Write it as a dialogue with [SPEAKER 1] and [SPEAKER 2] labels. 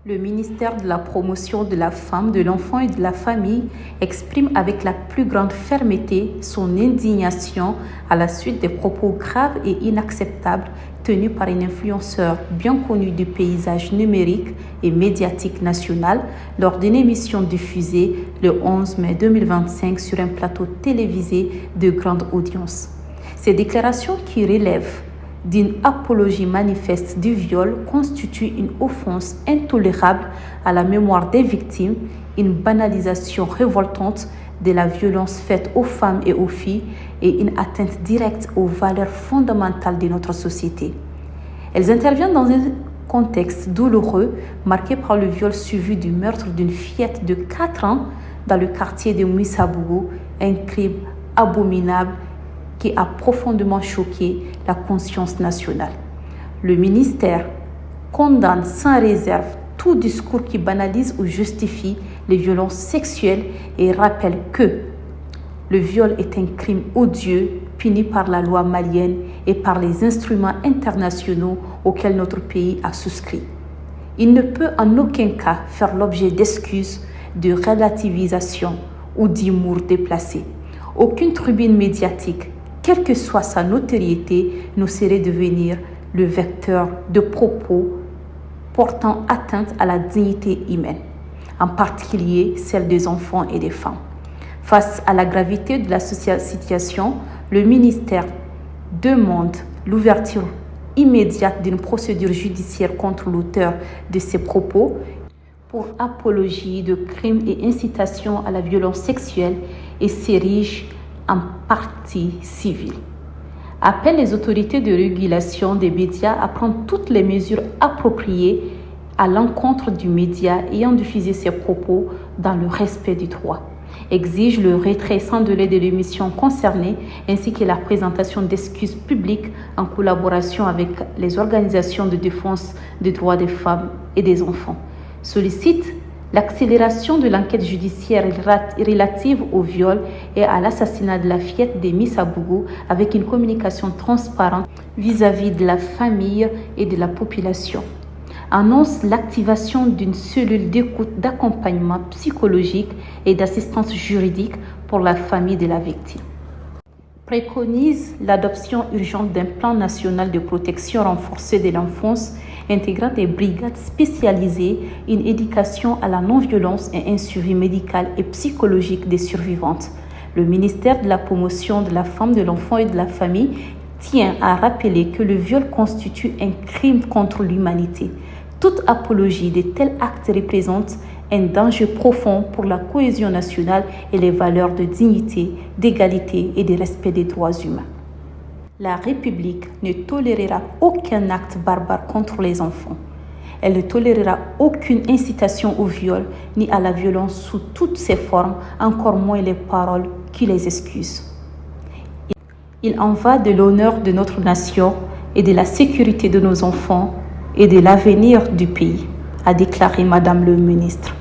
[SPEAKER 1] Le ministère de la Promotion de la femme, de l'enfant et de la famille exprime avec la plus grande fermeté son indignation à la suite des propos graves et inacceptables tenus par une influenceur bien connue du paysage numérique et médiatique national lors d'une émission diffusée le 11 mai 2025 sur un plateau télévisé de grande audience. Ces déclarations qui relèvent d'une apologie manifeste du viol constitue une offense intolérable à la mémoire des victimes, une banalisation révoltante de la violence faite aux femmes et aux filles et une atteinte directe aux valeurs fondamentales de notre société. Elles interviennent dans un contexte douloureux marqué par le viol suivi du meurtre d'une fillette de 4 ans dans le quartier de Missabougou, un crime abominable qui a profondément choqué la conscience nationale. Le ministère condamne sans réserve tout discours qui banalise ou justifie les violences sexuelles et rappelle que le viol est un crime odieux puni par la loi malienne et par les instruments internationaux auxquels notre pays a souscrit. Il ne peut en aucun cas faire l'objet d'excuses, de relativisation ou d'humour déplacé. Aucune tribune médiatique, quelle que soit sa notoriété, ne saurait devenir le vecteur de propos portant atteinte à la dignité humaine, en particulier celle des enfants et des femmes. Face à la gravité de la situation, le ministère demande l'ouverture immédiate d'une procédure judiciaire contre l'auteur de ces propos pour apologie de crimes et incitation à la violence sexuelle et s'érige en partie civile. Appelle les autorités de régulation des médias à prendre toutes les mesures appropriées à l'encontre du média ayant diffusé ces propos dans le respect du droit. Exige le retrait sans délai de l'émission concernée ainsi que la présentation d'excuses publiques en collaboration avec les organisations de défense des droits des femmes et des enfants. Sollicite l'accélération de l'enquête judiciaire relative au viol et à l'assassinat de la fillette de Missabougou avec une communication transparente vis-à-vis de la famille et de la population. Annonce l'activation d'une cellule d'écoute, d'accompagnement psychologique et d'assistance juridique pour la famille de la victime. Préconise l'adoption urgente d'un plan national de protection renforcée de l'enfance intégrant des brigades spécialisées, une éducation à la non-violence et un suivi médical et psychologique des survivantes. Le ministère de la Promotion de la femme, de l'enfant et de la famille tient à rappeler que le viol constitue un crime contre l'humanité. Toute apologie de tels actes représente un danger profond pour la cohésion nationale et les valeurs de dignité, d'égalité et de respect des droits humains. La République ne tolérera aucun acte barbare contre les enfants. Elle ne tolérera aucune incitation au viol ni à la violence sous toutes ses formes, encore moins les paroles qui les excusent. Il en va de l'honneur de notre nation et de la sécurité de nos enfants et de l'avenir du pays, a déclaré Madame le ministre.